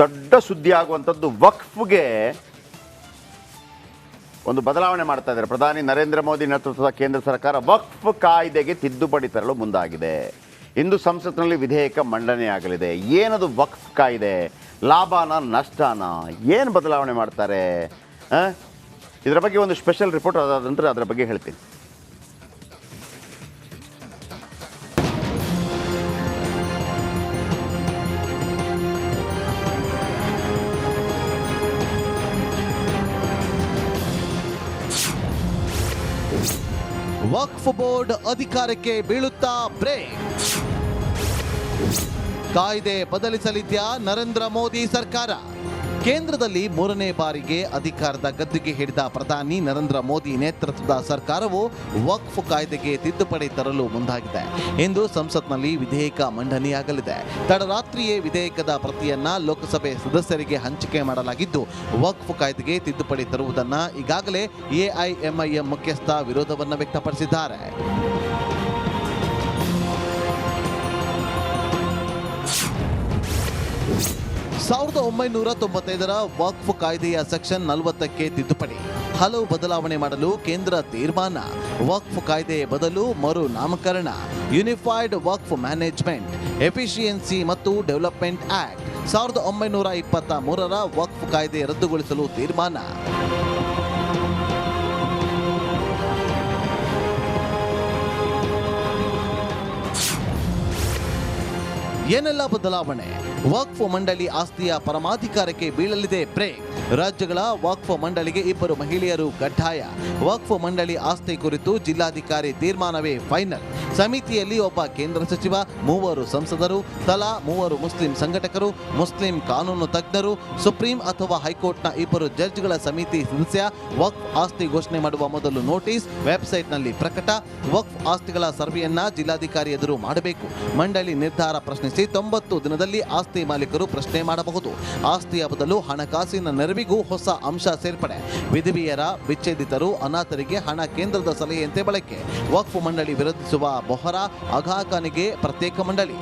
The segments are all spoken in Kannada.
ದೊಡ್ಡ ಸುದ್ದಿ ಆಗುವಂಥದ್ದು ವಕ್ಫ್ಗೆ ಒಂದು ಬದಲಾವಣೆ ಮಾಡ್ತಾ ಇದ್ದಾರೆ. ಪ್ರಧಾನಿ ನರೇಂದ್ರ ಮೋದಿ ನೇತೃತ್ವದ ಕೇಂದ್ರ ಸರ್ಕಾರ ವಕ್ಫ್ ಕಾಯ್ದೆಗೆ ತಿದ್ದುಪಡಿ ತರಲು ಮುಂದಾಗಿದೆ. ಇಂದು ಸಂಸತ್ನಲ್ಲಿ ವಿಧೇಯಕ ಮಂಡನೆಯಾಗಲಿದೆ. ಏನದು ವಕ್ಫ್ ಕಾಯ್ದೆ? ಲಾಭನ ನಷ್ಟನ? ಏನು ಬದಲಾವಣೆ ಮಾಡ್ತಾರೆ? ಇದರ ಬಗ್ಗೆ ಒಂದು ಸ್ಪೆಷಲ್ ರಿಪೋರ್ಟ್ ಅದಾದ ನಂತರ ಅದರ ಬಗ್ಗೆ ಹೇಳ್ತೀನಿ. ವಕ್ಫ್ ಬೋರ್ಡ್ ಅಧಿಕಾರಕ್ಕೆ ಬೀಳುತ್ತಾ ಬ್ರೇಕ್. ಕಾಯ್ದೆ ಬದಲಿಸಲಿದ್ಯಾ ನರೇಂದ್ರ ಮೋದಿ ಸರ್ಕಾರ? ಕೇಂದ್ರದಲ್ಲಿ 3ನೇ ಬಾರಿಗೆ ಅಧಿಕಾರದ ಗದ್ದುಗೆ ಹಿಡಿದ ಪ್ರಧಾನಿ ನರೇಂದ್ರ ಮೋದಿ ನೇತೃತ್ವದ ಸರ್ಕಾರವು ವಕ್ಫ್ ಕಾಯ್ದೆಗೆ ತಿದ್ದುಪಡಿ ತರಲು ಮುಂದಾಗಿದೆ. ಇಂದು ಸಂಸತ್ನಲ್ಲಿ ವಿಧೇಯಕ ಮಂಡನೆಯಾಗಲಿದೆ. ತಡರಾತ್ರಿಯೇ ವಿಧೇಯಕದ ಪ್ರತಿಯನ್ನ ಲೋಕಸಭೆ ಸದಸ್ಯರಿಗೆ ಹಂಚಿಕೆ ಮಾಡಲಾಗಿದ್ದು, ವಕ್ಫ್ ಕಾಯ್ದೆಗೆ ತಿದ್ದುಪಡಿ ತರುವುದನ್ನು ಈಗಾಗಲೇ ಎಐಎಂಐಎಂ ಮುಖ್ಯಸ್ಥ ವಿರೋಧವನ್ನು ವ್ಯಕ್ತಪಡಿಸಿದ್ದಾರೆ. 1995ರ ವಕ್ಫ್ ಕಾಯ್ದೆಯ ಸೆಕ್ಷನ್ 40ಕ್ಕೆ ತಿದ್ದುಪಡಿ, ಹಲವು ಬದಲಾವಣೆ ಮಾಡಲು ಕೇಂದ್ರ ತೀರ್ಮಾನ. ವಕ್ಫ್ ಕಾಯ್ದೆ ಬದಲು ಮರು ನಾಮಕರಣ. ಯೂನಿಫೈಡ್ ವಕ್ಫ್ ಮ್ಯಾನೇಜ್ಮೆಂಟ್, ಎಫಿಷಿಯನ್ಸಿ ಮತ್ತು ಡೆವಲಪ್ಮೆಂಟ್ ಆಕ್ಟ್ 1923ರ ವಕ್ಫ್ ಕಾಯ್ದೆ ರದ್ದುಗೊಳಿಸಲು ತೀರ್ಮಾನ. ಏನೆಲ್ಲ ಬದಲಾವಣೆ? ವಕ್ಫ್ ಮಂಡಳಿ ಆಸ್ತಿಯ ಪರಮಾಧಿಕಾರಕ್ಕೆ ಬೀಳಲಿದೆ ಬ್ರೇಕ್. ರಾಜ್ಯಗಳ ವಕ್ಫ್ ಮಂಡಳಿಗೆ 2 ಮಹಿಳೆಯರು ಕಡ್ಡಾಯ. ವಕ್ಫ್ ಮಂಡಳಿ ಆಸ್ತಿ ಕುರಿತು ಜಿಲ್ಲಾಧಿಕಾರಿ ತೀರ್ಮಾನವೇ ಫೈನಲ್. ಸಮಿತಿಯಲ್ಲಿ ಒಬ್ಬ ಕೇಂದ್ರ ಸಚಿವ, 3 ಸಂಸದರು, ತಲಾ 3 ಮುಸ್ಲಿಂ ಸಂಘಟಕರು, ಮುಸ್ಲಿಂ ಕಾನೂನು ತಜ್ಞರು, ಸುಪ್ರೀಂ ಅಥವಾ ಹೈಕೋರ್ಟ್ನ 2 ಜಡ್ಜ್ಗಳ ಸಮಿತಿ ಸದಸ್ಯ. ವಕ್ಫ್ ಆಸ್ತಿ ಘೋಷಣೆ ಮಾಡುವ ಮೊದಲು ನೋಟಿಸ್, ವೆಬ್ಸೈಟ್ನಲ್ಲಿ ಪ್ರಕಟ. ವಕ್ಫ್ ಆಸ್ತಿಗಳ ಸರ್ವೆಯನ್ನ ಜಿಲ್ಲಾಧಿಕಾರಿ ಎದುರು ಮಾಡಬೇಕು. ಮಂಡಳಿ ನಿರ್ಧಾರ ಪ್ರಶ್ನಿಸಿ 90 ದಿನದಲ್ಲಿ ಆಸ್ತಿ ಮಾಲೀಕರು ಪ್ರಶ್ನೆ ಮಾಡಬಹುದು. ಆಸ್ತಿಯ ಬದಲು ಹಣಕಾಸಿನ ನೆರವಿಗೂ ಹೊಸ ಅಂಶ ಸೇರ್ಪಡೆ. ವಿಧವೆಯರ, ವಿಚ್ಛೇದಿತರು, ಅನಾಥರಿಗೆ ಹಣ ಕೇಂದ್ರದ ಸಲಹೆಯಂತೆ ಬಳಕೆ. ವಕ್ಫ್ ಮಂಡಳಿ ವಿರೋಧಿಸುವ ಬೊಹರಾ, ಆಗಾ ಖಾನ್ಗೆ ಪ್ರತ್ಯೇಕ ಮಂಡಳಿ.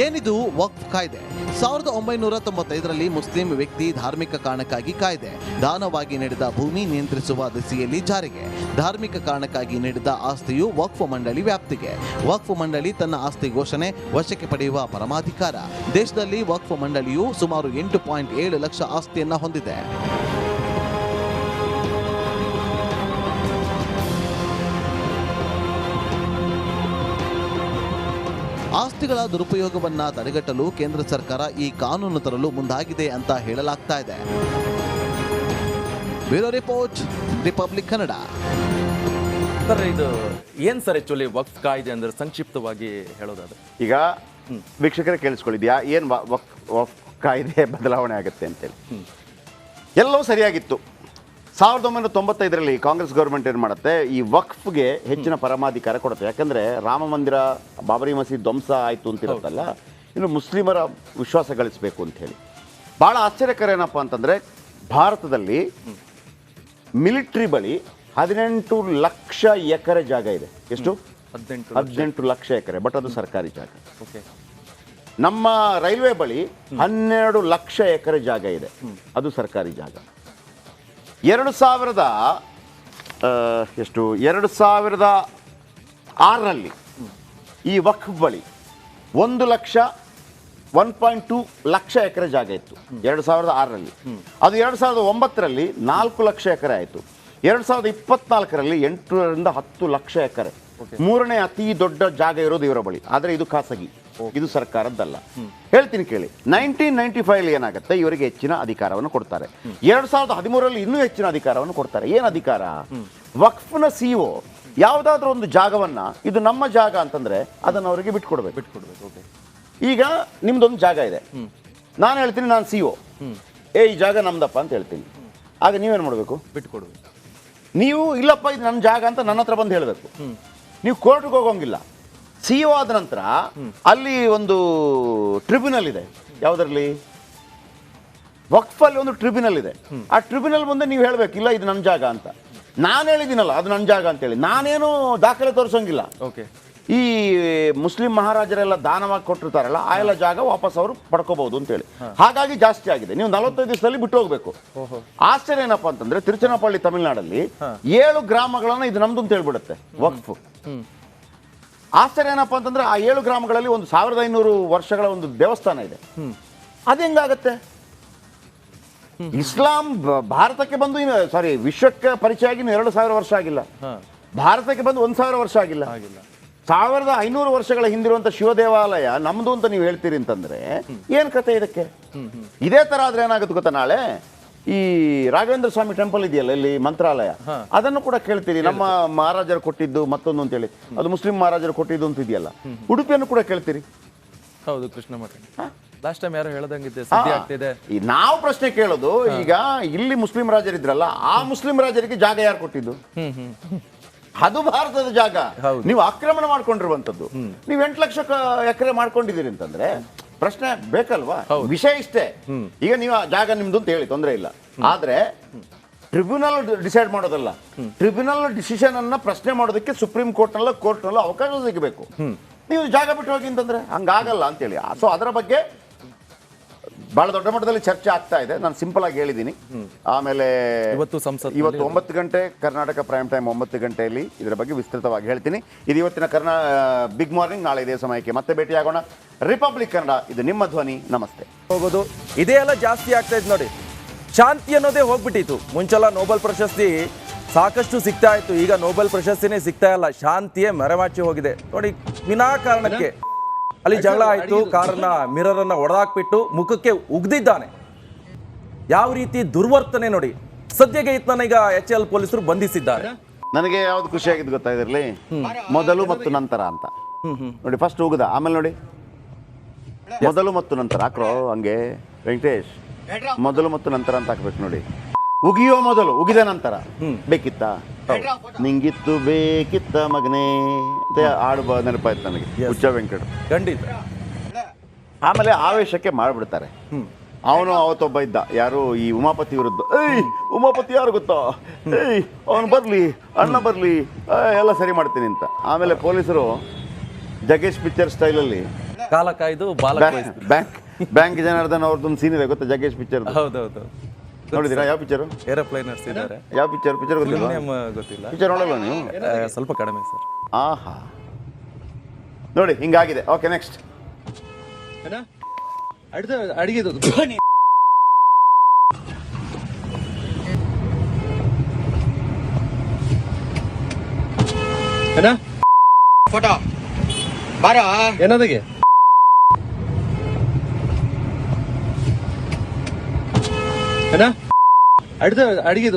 ಏನಿದು ವಕ್ಫ್ ಕಾಯ್ದೆ? 1995ರಲ್ಲಿ ಮುಸ್ಲಿಂ ವ್ಯಕ್ತಿ ಧಾರ್ಮಿಕ ಕಾರಣಕ್ಕಾಗಿ ಕಾಯ್ದೆ. ದಾನವಾಗಿ ನೀಡಿದ ಭೂಮಿ ನಿಯಂತ್ರಿಸುವ ದಿಸೆಯಲ್ಲಿ ಜಾರಿಗೆ. ಧಾರ್ಮಿಕ ಕಾರಣಕ್ಕಾಗಿ ನೀಡಿದ ಆಸ್ತಿಯು ವಕ್ಫ್ ಮಂಡಳಿ ವ್ಯಾಪ್ತಿಗೆ. ವಕ್ಫ್ ಮಂಡಳಿ ತನ್ನ ಆಸ್ತಿ ಘೋಷಣೆ, ವಶಕ್ಕೆ ಪಡೆಯುವ ಪರಮಾಧಿಕಾರ. ದೇಶದಲ್ಲಿ ವಕ್ಫ್ ಮಂಡಳಿಯು ಸುಮಾರು 8.7 ಲಕ್ಷ ಆಸ್ತಿಯನ್ನ ಹೊಂದಿದೆ. ಆಸ್ತಿಗಳ ದುರುಪಯೋಗವನ್ನ ತಡೆಗಟ್ಟಲು ಕೇಂದ್ರ ಸರ್ಕಾರ ಈ ಕಾನೂನು ತರಲು ಮುಂದಾಗಿದೆ ಅಂತ ಹೇಳಲಾಗ್ತಾ ಇದೆ. Bureau report, republic Kannada. Sir, ಇದು ಏನ್ ಸರ್ ಆಕ್ಚುಲಿ ವಕ್ಫ್ ಕಾಯ್ದೆ ಅಂದ್ರೆ ಸಂಕ್ಷಿಪ್ತವಾಗಿ ಹೇಳೋದಾದ್ರೆ? ಈಗ ವೀಕ್ಷಕರೇ ಕೇಳಿಸ್ಕೊಳ್ಳಿದ್ಯಾ, ಏನು ವಕ್ಫ್ ಕಾಯ್ದೆ ಬದಲಾವಣೆ ಆಗುತ್ತೆ ಅಂತೇಳಿ. ಎಲ್ಲವೂ ಸರಿಯಾಗಿತ್ತು. 1995ರಲ್ಲಿ ಕಾಂಗ್ರೆಸ್ ಗೌರ್ಮೆಂಟ್ ಏನು ಮಾಡುತ್ತೆ, ಈ ವಕ್ಫ್ಗೆ ಹೆಚ್ಚಿನ ಪರಮಾಧಿಕಾರ ಕೊಡುತ್ತೆ. ಯಾಕಂದರೆ ರಾಮ ಮಂದಿರ, ಬಾಬರಿ ಮಸೀದ್ ಧ್ವಂಸ ಆಯಿತು ಅಂತಿರುತ್ತಲ್ಲ, ಇನ್ನು ಮುಸ್ಲಿಮರ ವಿಶ್ವಾಸ ಗಳಿಸಬೇಕು ಅಂಥೇಳಿ. ಭಾಳ ಆಶ್ಚರ್ಯಕರ ಏನಪ್ಪ ಅಂತಂದರೆ, ಭಾರತದಲ್ಲಿ ಮಿಲಿಟ್ರಿ ಬಳಿ 18 ಲಕ್ಷ ಎಕರೆ ಜಾಗ ಇದೆ. ಎಷ್ಟು? 18 ಲಕ್ಷ ಎಕರೆ. ಬಟ್ ಅದು ಸರ್ಕಾರಿ ಜಾಗ. ನಮ್ಮ ರೈಲ್ವೆ ಬಳಿ 12 ಲಕ್ಷ ಎಕರೆ ಜಾಗ ಇದೆ. ಅದು ಸರ್ಕಾರಿ ಜಾಗ. 2006ರಲ್ಲಿ ಈ ವಕ್ಫ್ ಬಳಿ 1.2 ಲಕ್ಷ ಎಕರೆ ಜಾಗ ಇತ್ತು 2006ರಲ್ಲಿ. ಅದು 2009ರಲ್ಲಿ 4 ಲಕ್ಷ ಎಕರೆ ಆಯಿತು. 2024ರಲ್ಲಿ 8ರಿಂದ 10 ಲಕ್ಷ ಎಕರೆ. 3ನೇ ಅತಿ ದೊಡ್ಡ ಜಾಗ ಇರೋದು ಇವರ ಬಳಿ. ಆದರೆ ಇದು ಖಾಸಗಿ, ಇದು ಸರ್ಕಾರದ್ದಲ್ಲ. ಹೇಳ್ತೀನಿ ಕೇಳಿ. 1995 ಏನಾಗುತ್ತೆ, ಇವರಿಗೆ ಹೆಚ್ಚಿನ ಅಧಿಕಾರವನ್ನು ಕೊಡ್ತಾರೆ. 2013ರಲ್ಲಿ ಇನ್ನೂ ಹೆಚ್ಚಿನ ಅಧಿಕಾರವನ್ನು ಕೊಡ್ತಾರೆ. ಏನು ಅಧಿಕಾರ? ವಕ್ಫ್ನ ಸಿಇಒ ಯಾವುದಾದ್ರೂ ಒಂದು ಜಾಗವನ್ನ, ಇದು ನಮ್ಮ ಜಾಗ ಅಂತಂದ್ರೆ ಅದನ್ನು ಅವರಿಗೆ ಬಿಟ್ಕೊಡ್ಬೇಕು. ಈಗ ನಿಮ್ದೊಂದು ಜಾಗ ಇದೆ, ನಾನು ಹೇಳ್ತೀನಿ, ನಾನು ಸಿಇಒ, ಈ ಜಾಗ ನಮ್ದಪ್ಪ ಅಂತ ಹೇಳ್ತೀನಿ. ಆಗ ನೀವೇನು ಮಾಡಬೇಕು? ಬಿಟ್ಕೊಡ್ಬೇಕು. ನೀವು ಇಲ್ಲಪ್ಪ ಇದು ನನ್ನ ಜಾಗ ಅಂತ ನನ್ನ ಹತ್ರ ಬಂದು ಹೇಳಬೇಕು. ನೀವು ಕೋರ್ಟ್ಗೆ ಹೋಗೋಂಗಿಲ್ಲ. ಸಿಇಒ ಆದ ನಂತರ ಅಲ್ಲಿ ಒಂದು ಟ್ರಿಬ್ಯುನಲ್ ಇದೆ. ಯಾವುದರಲ್ಲಿ? ವಕ್ಫಲ್ಲಿ ಒಂದು ಟ್ರಿಬ್ಯುನಲ್ ಇದೆ. ಆ ಟ್ರಿಬ್ಯುನಲ್ ಮುಂದೆ ನೀವು ಹೇಳಬೇಕು, ಇಲ್ಲ ಇದು ನನ್ನ ಜಾಗ ಅಂತ. ನಾನು ಹೇಳಿದ್ದೀನಲ್ಲ ಅದು ನನ್ನ ಜಾಗ ಅಂತೇಳಿ, ನಾನೇನು ದಾಖಲೆ ತೋರಿಸೋಂಗಿಲ್ಲ. ಓಕೆ. ಈ ಮುಸ್ಲಿಂ ಮಹಾರಾಜರೆಲ್ಲ ದಾನವಾಗಿ ಕೊಟ್ಟಿರ್ತಾರಲ್ಲ ಆ ಎಲ್ಲ ಜಾಗ ವಾಪಸ್ ಅವರು ಪಡ್ಕೋಬಹುದು ಅಂತೇಳಿ. ಹಾಗಾಗಿ ಜಾಸ್ತಿ ಆಗಿದೆ. ನೀವು 45 ದಿವಸದಲ್ಲಿ ಬಿಟ್ಟು ಹೋಗ್ಬೇಕು. ಆಶ್ಚರ್ಯ ಏನಪ್ಪಾ ಅಂತಂದ್ರೆ ತಿರುಚನಪಳ್ಳಿ ತಮಿಳುನಾಡಲ್ಲಿ 7 ಗ್ರಾಮಗಳನ್ನ ಇದು ನಮ್ದು ಅಂತ ಹೇಳ್ಬಿಡುತ್ತೆ ವಕ್ಫ್. ಆಶ್ಚರ್ಯ ಏನಪ್ಪಾ ಅಂತಂದ್ರೆ ಆ 7 ಗ್ರಾಮಗಳಲ್ಲಿ ಒಂದು 1500 ವರ್ಷಗಳ ಒಂದು ದೇವಸ್ಥಾನ ಇದೆ. ಅದು ಹೆಂಗಾಗತ್ತೆ? ಇಸ್ಲಾಂ ಭಾರತಕ್ಕೆ ಬಂದು ವಿಶ್ವಕ್ಕೆ ಪರಿಚಯ ಆಗಿ 2000 ವರ್ಷ ಆಗಿಲ್ಲ. ಭಾರತಕ್ಕೆ ಬಂದು 1000 ವರ್ಷ ಆಗಿಲ್ಲ. 1500 ವರ್ಷಗಳ ಹಿಂದಿರುವಂತ ಶಿವ ದೇವಾಲಯ ನಮ್ದು ಅಂತ ನೀವು ಹೇಳ್ತೀರಿ ಅಂತಂದ್ರೆ ಏನ್ ಕತೆ ಇದಕ್ಕೆ? ಇದೇ ತರ ಆದ್ರೆ ಏನಾಗುತ್ತೆ ಗೊತ್ತಾ, ನಾಳೆ ಈ ರಾಘವೇಂದ್ರ ಸ್ವಾಮಿ ಟೆಂಪಲ್ ಇದೆಯಲ್ಲ ಇಲ್ಲಿ ಮಂತ್ರಾಲಯ, ಅದನ್ನು ಕೂಡ ಕೇಳ್ತೀರಿ ನಮ್ಮ ಮಹಾರಾಜರು ಕೊಟ್ಟಿದ್ದು ಮತ್ತೊಂದು ಅಂತೇಳಿ, ಅದು ಮುಸ್ಲಿಂ ಮಹಾರಾಜರು ಕೊಟ್ಟಿದ್ದು ಅಂತ ಇದೆಯಲ್ಲ. ಉಡುಪಿಯನ್ನು ಕೂಡ ಕೇಳ್ತೀರಿ. ಹೌದು, ಕೃಷ್ಣ ಮಠ ಲಾಸ್ಟ್ ಟೈಮ್ ಯಾರು ಹೇಳದಂಗಿದೆ, ಸುದ್ದಿ ಆಗ್ತಿದೆ. ನಾವು ಪ್ರಶ್ನೆ ಕೇಳೋದು, ಈಗ ಇಲ್ಲಿ ಮುಸ್ಲಿಂ ರಾಜರಿದ್ರಲ್ಲ ಆ ಮುಸ್ಲಿಂ ರಾಜರಿಗೆ ಜಾಗ ಯಾರು ಕೊಟ್ಟಿದ್ದು? ಅದು ಭಾರತದ ಜಾಗ. ನೀವು ಆಕ್ರಮಣ ಮಾಡ್ಕೊಂಡಿರುವಂತದ್ದು. ನೀವು 8 ಲಕ್ಷ ಎಕರೆ ಮಾಡ್ಕೊಂಡಿದ್ದೀರಿ ಅಂತಂದ್ರೆ ಪ್ರಶ್ನೆ ಬೇಕಲ್ವಾ? ವಿಷಯ ಇಷ್ಟೇ. ಈಗ ನೀವು ಆ ಜಾಗ ನಿಮ್ದು ಅಂತ ಹೇಳಿ ತೊಂದರೆ ಇಲ್ಲ, ಆದ್ರೆ ಟ್ರಿಬ್ಯುನಲ್ ಡಿಸೈಡ್ ಮಾಡೋದಲ್ಲ. ಟ್ರಿಬ್ಯುನಲ್ ಡಿಸಿಷನ್ ಅನ್ನ ಪ್ರಶ್ನೆ ಮಾಡೋದಕ್ಕೆ ಸುಪ್ರೀಂ ಕೋರ್ಟ್ನಲ್ಲ ಕೋರ್ಟ್ನಲ್ಲ ಅವಕಾಶ ಸಿಗಬೇಕು. ನೀವು ಜಾಗ ಬಿಟ್ಟು ಹೋಗಿ ಅಂತಂದ್ರೆ ಹಂಗಾಗಲ್ಲ ಅಂತೇಳಿ. ಸೊ ಅದರ ಬಗ್ಗೆ ಬಹಳ ದೊಡ್ಡ ಮಟ್ಟದಲ್ಲಿ ಚರ್ಚೆ ಆಗ್ತಾ ಇದೆ. ನಾನು ಸಿಂಪಲ್ ಆಗಿ ಹೇಳಿದ್ದೀನಿ. ಆಮೇಲೆ ಇವತ್ತು 9 ಗಂಟೆ ಕರ್ನಾಟಕ ಪ್ರೈಮ್ ಟೈಮ್ 9 ಗಂಟೆಯಲ್ಲಿ ಇದರ ಬಗ್ಗೆ ವಿಸ್ತೃತವಾಗಿ ಹೇಳ್ತೀನಿ. ಇದು ಇವತ್ತಿನ ಬಿಗ್ ಮಾರ್ನಿಂಗ್. ನಾಳೆ ಇದೇ ಸಮಯಕ್ಕೆ ಮತ್ತೆ ಭೇಟಿಯಾಗೋಣ. ರಿಪಬ್ಲಿಕ್ ಕನ್ನಡ, ಇದು ನಿಮ್ಮ ಧ್ವನಿ. ನಮಸ್ತೆ. ಹೋಗೋದು ಇದೇ ಎಲ್ಲ ಜಾಸ್ತಿ ಆಗ್ತಾ ಇದೆ ನೋಡಿ. ಶಾಂತಿ ಅನ್ನೋದೇ ಹೋಗ್ಬಿಟ್ಟಿತ್ತು. ಮುಂಚೆಲ್ಲ ನೋಬೆಲ್ ಪ್ರಶಸ್ತಿ ಸಾಕಷ್ಟು ಸಿಗ್ತಾ ಇತ್ತು, ಈಗ ನೋಬೆಲ್ ಪ್ರಶಸ್ತಿನೇ ಸಿಗ್ತಾ ಇಲ್ಲ. ಶಾಂತಿಯೇ ಮರೆಮಾಚಿ ಹೋಗಿದೆ ನೋಡಿ. ವಿನಾಕಾರಣಕ್ಕೆ ಅಲ್ಲಿ ಜಗಳ ಆಯಿತು, ಕಾರನ್ನ ಮಿರರ್ ಅನ್ನ ಹೊಡೆದಾಕ್ಬಿಟ್ಟು ಮುಖಕ್ಕೆ ಉಗ್ದಿದ್ದಾನೆ. ಯಾವ ರೀತಿ ದುರ್ವರ್ತನೆ ನೋಡಿ. ಸದ್ಯಕ್ಕೆ ಈತನ ಈಗ HL ಪೊಲೀಸರು ಬಂಧಿಸಿದ್ದಾರೆ. ನನಗೆ ಯಾವ್ದು ಖುಷಿಯಾಗಿದ್ದು ಗೊತ್ತಾ ಇದರಲ್ಲಿ? ಮೊದಲು ಮತ್ತು ನಂತರ ಅಂತ ನೋಡಿ. ಫಸ್ಟ್ ಉಗ್ದ, ಆಮೇಲೆ ನೋಡಿ ಮೊದಲು ಮತ್ತು ನಂತರ ಹಾಕ್ರೋ. ಹಂಗೆ ವೆಂಕಟೇಶ್ ಮೊದಲು ಮತ್ತು ನಂತರ ಅಂತ ಹಾಕ್ಬೇಕು ನೋಡಿ. ಉಗಿಯೋ ಮೊದಲು, ಉಗಿದ ನಂತರ ಬೇಕಿತ್ತ? ನಿಂಗಿತ್ತು ಬೇಕಿತ್ತ ಮಗನೇ ಅಂತ ಹಾಡು ನೆನಪಾಯ್ತು ನನಗೆ, ಹುಚ್ಚ ವೆಂಕಟ. ಖಂಡಿತ. ಆಮೇಲೆ ಆವೇಶಕ್ಕೆ ಮಾಡ್ಬಿಡ್ತಾರೆ. ಅವನು ಅವತ್ತೊಬ್ಬ ಇದ್ದ, ಯಾರು ಈ ಉಮಾಪತಿ ವಿರುದ್ಧ. ಉಮಾಪತಿ ಯಾರು ಗೊತ್ತಾ? ಅವನು ಬರ್ಲಿ, ಅಣ್ಣ ಬರ್ಲಿ, ಎಲ್ಲ ಸರಿ ಮಾಡ್ತೀನಿ ಅಂತ. ಆಮೇಲೆ ಪೊಲೀಸರು ಜಗ್ಗೇಶ್ ಪಿಕ್ಚರ್ ಸ್ಟೈಲಲ್ಲಿ ಕಾಲ ಕಾಯ್ದು ಬ್ಯಾಂಕ್ ಜನಾರ್ದನ್ ಅವ್ರದ್ದೊಂದು ಸೀನ್ ಇದೆ ಗೊತ್ತಾ ಜಗ್ಗೇಶ್ ಪಿಕ್ಚರ್? ಹೌದೌದು, ನೋಡಿದಿರಾ? ಯಾವ ಪಿಕ್ಚರ್? ಏರೋಪ್ಲೇನರ್ಸ್ ಇದ್ದಾರೆ. ಯಾವ ಪಿಕ್ಚರ್ ಗೊತ್ತಿಲ್ಲ? ಗೊತ್ತಿಲ್ಲ. ಪಿಕ್ಚರ್ ನೋಡಲ್ಲ ನೀವು? ಸ್ವಲ್ಪ ಕಡಿಮೆ ಸರ್. ಆಹಾ, ನೋಡಿ ಹಿಂಗಾಗಿದೆ. Okay, next. ಫೋಟೋ ಬಾರ ಏನದಕ್ಕೆ ಅಡಿಗೆ